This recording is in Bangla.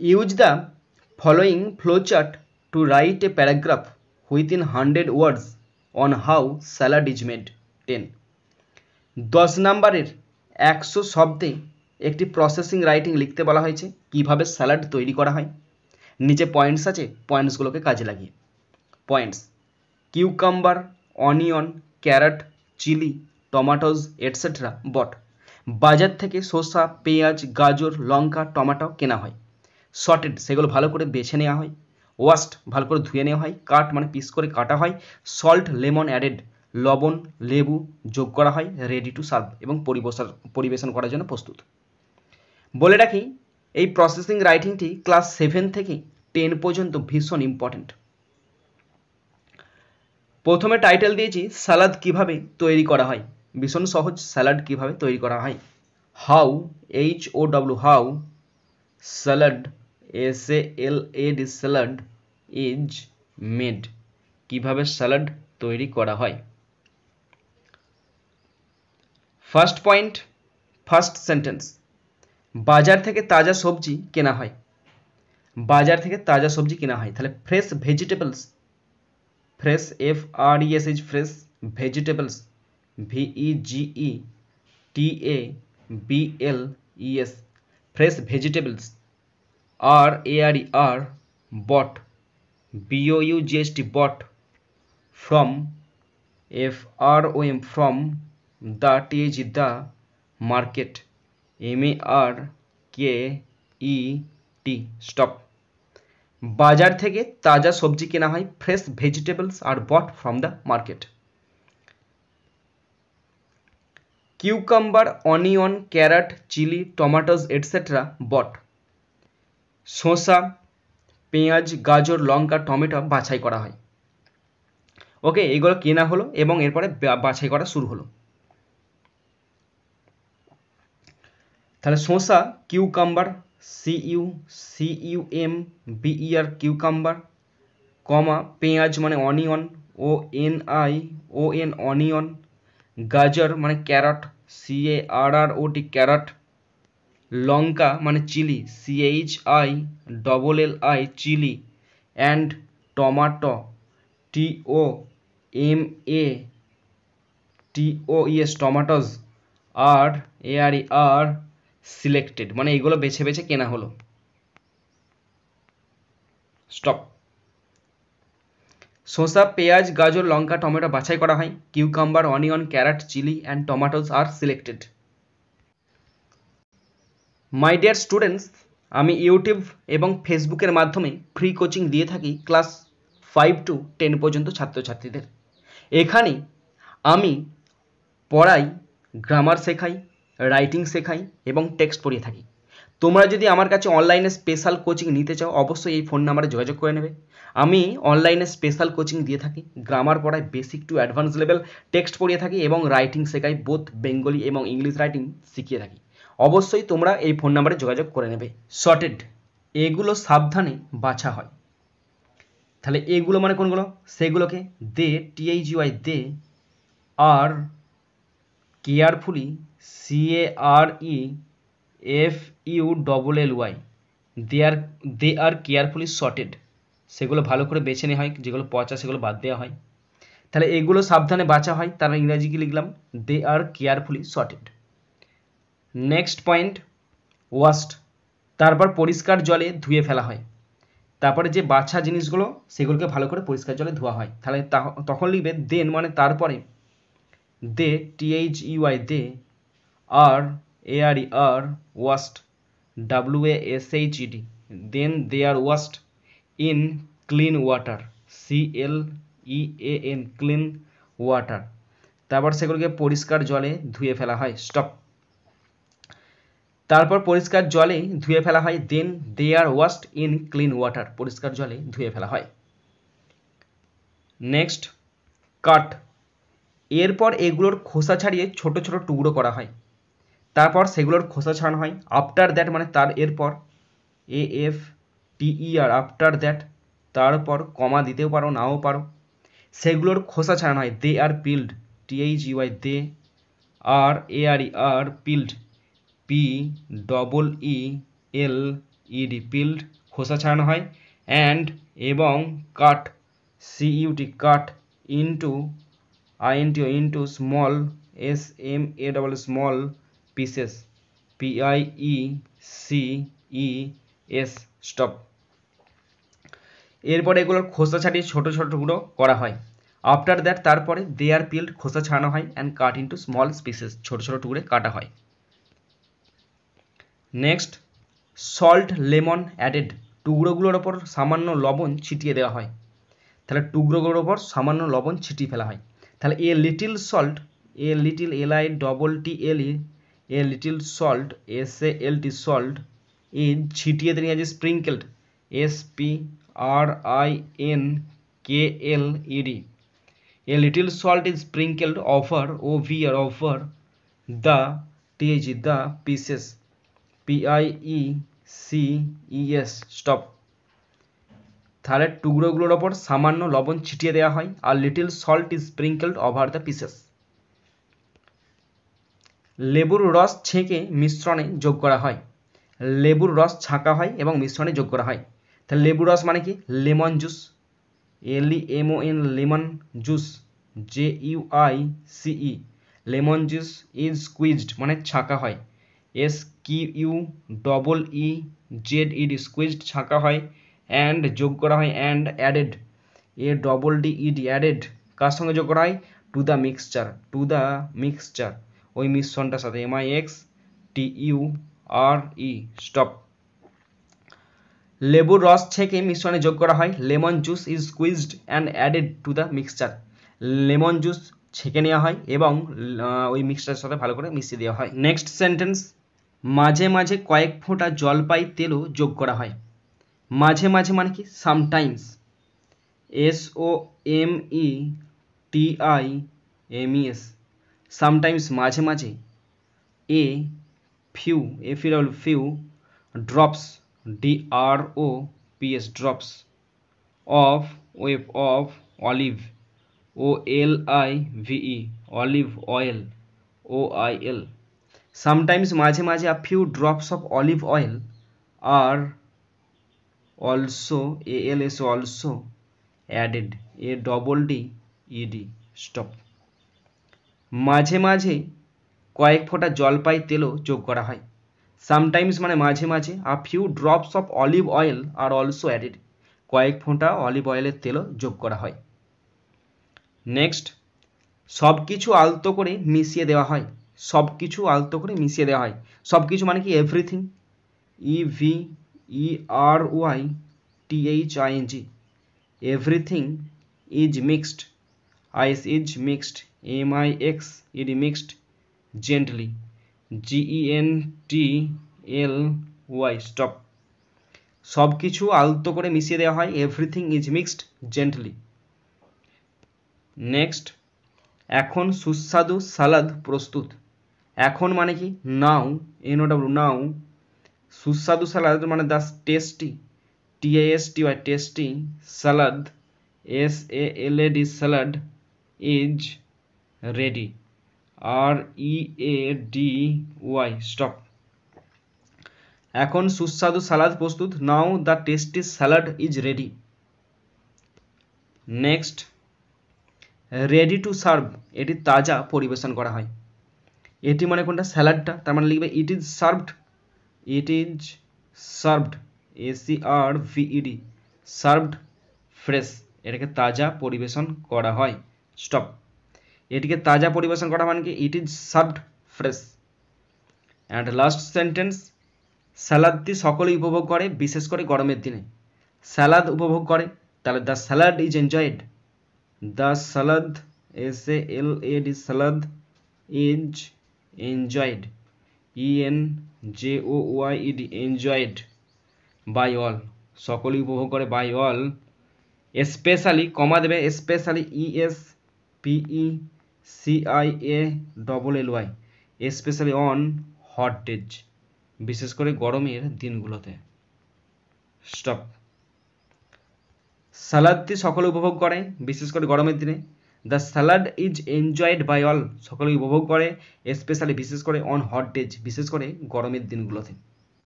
Use the following flowchart to write a paragraph within 100 words on how salad is made. 10 10 নম্বরের 100 শব্দে একটি প্রসেসিং রাইটিং লিখতে বলা হয়েছে কিভাবে স্যালাড তৈরি করা হয়। নিচে পয়েন্টস আছে, পয়েন্টসগুলোকে কাজে লাগিয়ে। Points: cucumber, onion, carrot, chilli, tomatoes etcetera bought. বাজার থেকে শসা, পেঁয়াজ, গাজর, লঙ্কা, টমেটো কেনা হয়। সর্টেড, সেগুলো ভালো করে বেছে নেওয়া হয়। ওয়াশড, ভালো করে ধুয়ে নেওয়া হয়। কাট মানে পিস করে কাটা হয়। সল্ট, লেমন অ্যাডেড, লবণ, লেবু যোগ করা হয়। রেডি টু সার্ভ, এবং পরিবেশন করার জন্য প্রস্তুত। বলে রাখি, এই প্রসেসিং রাইটিংটি ক্লাস 7 থেকে 10 পর্যন্ত ভীষণ ইম্পর্টেন্ট। প্রথমে টাইটেল দিয়েছি সালাদ কিভাবে তৈরি করা হয়। ভীষণ সহজ, স্যালাড কিভাবে তৈরি করা হয়। How, HOW, how salad, SALAD, salad is made, কিভাবে স্যালাড তৈরি করা হয়। ফার্স্ট পয়েন্ট, ফার্স্ট সেন্টেন্স, বাজার থেকে তাজা সবজি কেনা হয়। বাজার থেকে তাজা সবজি কেনা হয়, তাহলে fresh vegetables, fresh FRESH, fresh vegetables, VEGETABLES, fresh vegetables. RARE, bought, BOUGHT, bought, from, FROM, from, the, TH, the, market, MARKET, stop। বাজার থেকে তাজা সবজি কেনা হয়, fresh vegetables are bought from the market. Cucumber, onion, carrot, chilli, tomatoes etcetera bought. শসা, পেঁয়াজ, গাজর, লঙ্কা, টমেটো বাছাই করা হয়। ওকে, এগুলো কেনা হলো এবং এরপরে বাছাই করা শুরু হলো। তাহলে শসা, কিউকাম্বার, CUCUMBER, কিউকাম্বার, কমা, পেঁয়াজ মানে অনিয়ন, ONION, অনিয়ন, গাজর মানে ক্যারট, CARROT, ক্যারট, লঙ্কা মানে chilli, CHILLI, chilli, and tomato, TOMATOES, tomatoes, RARE, selected, মানে এগুলো বেছে বেছে কেনা হলো। স্টপ। শসা, পেঁয়াজ, গাজর, লঙ্কা, টমেটো বাছাই করা হয়। Cucumber, onion, carrot, chilli and tomatoes আর সিলেক্টেড। মাই ডিয়ার স্টুডেন্টস, আমি ইউটিউব এবং ফেসবুকের মাধ্যমে ফ্রি কোচিং দিয়ে থাকি ক্লাস 5 to 10 পর্যন্ত ছাত্রছাত্রীদের। এখানে আমি পড়াই, গ্রামার শেখাই, রাইটিং শেখাই এবং টেক্সট পড়িয়ে থাকি। তোমরা যদি আমার কাছে অনলাইনে স্পেশাল কোচিং নিতে চাও, অবশ্যই এই ফোন নাম্বারে যোগাযোগ করে নেবে। আমি অনলাইনে স্পেশাল কোচিং দিয়ে থাকি, গ্রামার পড়াই, basic to advance level text পড়িয়ে থাকি এবং রাইটিং শেখাই, বোথ বেঙ্গলি এবং ইংলিশ রাইটিং শিখিয়ে থাকি। অবশ্যই তোমরা এই ফোন নাম্বারে যোগাযোগ করে নেবে। সর্টেড, এগুলো সাবধানে বাছা হয়। তাহলে এগুলো মানে কোনগুলো? সেগুলোকে দে, THY, they, are carefully, CAREFULLY, they are carefully sorted, সেগুলো ভালো করে বেছে নেওয়া হয়, যেগুলো পচা সেগুলো বাদ দেওয়া হয়। তাহলে এগুলো সাবধানে বাছা হয়, তার ইংরাজি কি লিখলাম? They are carefully sorted. Next point, washed, তারপর পরিষ্কার জলে ধুয়ে ফেলা হয়। তারপরে যে বাছা জিনিসগুলো সেগুলোকে ভালো করে পরিষ্কার জলে ধোয়া হয়। তাহলে তখন লিখবে দেন মানে তারপরে, দে, THEY, they, RARE, washed, WASHED, then they are washed in clean water, CLEAN, clean water, তারপর সেগুলোকে পরিষ্কার জলে ধুয়ে ফেলা হয়। স্টপ। তারপর পরিষ্কার জলে ধুয়ে ফেলা হয়, দেন দে আর ওয়াশড ইন ক্লিন ওয়াটার, পরিষ্কার জলে ধুয়ে ফেলা হয়। নেক্সট, কাট, এরপর এগুলোর খোসা ছাড়িয়ে ছোট ছোট টুকরো করা হয়। তারপর সেগুলোর খোসা ছাড়ানো হয়। আফটার দ্যাট মানে তার এরপর, AFTER, আফটার দ্যাট, তারপর কমা দিতেও পারো নাও পারো, সেগুলোর খোসা ছাড়ানো হয়। They are peeled, THEY, they, RARE, peeled, PEELED, ED peeled খোসা ছাড়ানো হয়, অ্যান্ড এবং cut CUT cut into INT into small S M A double small pieces PIECES stop. এরপরে এগুলোর খোসা ছাড়িয়ে ছোট ছোট টুকরো করা হয়। আফটার দ্যাট তারপরে দে আর পিল্ড খোসা ছাড়ানো হয় and cut into small pieces ছোট ছোট টুকরে কাটা হয়। নেক্সট সল্ট লেমন অ্যাডেড টুকরোগুলোর ওপর সামান্য লবণ ছিটিয়ে দেওয়া হয়। তাহলে টুকরোগুলোর ওপর সামান্য লবণ ছিটিয়ে ফেলা হয়। তাহলে a little salt a little LITTLE a little salt SALT salt is ছিটিয়ে দেওয়া যে sprinkled SPRINKLED a little salt is sprinkled over the the pieces PIECES stop. তাহলে টুকরোগুলোর ওপর সামান্য লবণ ছিটিয়ে দেওয়া হয় আর little salt is sprinkled over the pieces. লেবুর রস ছেঁকে মিশ্রণে যোগ করা হয়। লেবুর রস ছাঁকা হয় এবং মিশ্রণে যোগ করা হয়। তাহলে লেবুর রস মানে কি lemon juice LEMON lemon juice JUICE lemon juice is squeezed মানে ছাঁকা হয় SQUEEZED স্কুইজড ছাঁকা হয় অ্যান্ড যোগ করা হয় অ্যান্ড অ্যাডেড ADDED অ্যাডেড কার সঙ্গে যোগ করা হয় টু দ্য মিক্সচার ওই মিশ্রণটার সাথে MIXTURE স্টপ। লেবুর রস ছেঁকে মিশ্রণে যোগ করা হয় lemon juice is squeezed and added to the mixture lemon juice ছেঁকে নেওয়া হয় এবং ওই মিক্সচারের সাথে ভালো করে মিশিয়ে দেওয়া হয়। নেক্সট সেন্টেন্স মাঝে মাঝে কয়েক ফোঁটা জলপাই তেলও যোগ করা হয়। মাঝে মাঝে মানে কি সামটাইমস SOMETIMES সামটাইমস মাঝে মাঝে a few drops DROPS drops of olive OLIVE olive oil OIL sometimes মাঝে মাঝে a few drops of olive oil are also also added ADDED stop। মাঝে মাঝে কয়েক ফোঁটা জলপাই তেলও যোগ করা হয়। সামটাইমস মানে মাঝে মাঝে a few drops of olive oil are also added কয়েক ফোঁটা অলিভ অয়েলের তেলও যোগ করা হয়। নেক্সট সব কিছু আলতো করে মিশিয়ে দেওয়া হয়। সব কিছু আলতো করে মিশিয়ে দেওয়া হয়। সব কিছু মানে কি everything EVERYTHING everything is mixed is mixed MIXED mixed gently GENTLY stop। সব কিছু আলতো করে মিশিয়ে দেওয়া হয় everything is mixed gently. Next এখন সুস্বাদু সালাদ প্রস্তুত। এখন মানে কি নাও NOW নাও সুস্বাদু সালাদ মানে the tasty TASTY tasty salad SALAD salad is ready READY stop. এখন সুস্বাদু সালাদ প্রস্তুত now the tasty salad is ready. Next ready to serve এটি তাজা পরিবেশন করা হয়। এটি মানে কোনটা স্যালাডটা তার মানে লিখবে ইট is served SERVED served fresh এটাকে তাজা পরিবেশন করা হয় স্টপ। এটিকে তাজা পরিবেশন করা মানে কি it is served fresh. And last sentence স্যালাদটি সকলেই উপভোগ করে বিশেষ করে গরমের দিনে। স্যালাদ উপভোগ করে তাহলে the salad is enjoyed the salad SALAD salad is enjoyed ENJOYED enjoyed by all সকলেই উপভোগ করে বাই অল স্পেশালি কমা দেবে specially ESPECIALLY specially on hot days বিশেষ করে গরমের দিনগুলোতে স্টপ। সালাদটি সকলে উপভোগ করে বিশেষ করে গরমের দিনে। The salad is enjoyed by all সকলে উপভোগ করে স্পেশালি বিশেষ করে অন হট ডেজ বিশেষ করে গরমের দিনগুলোতে।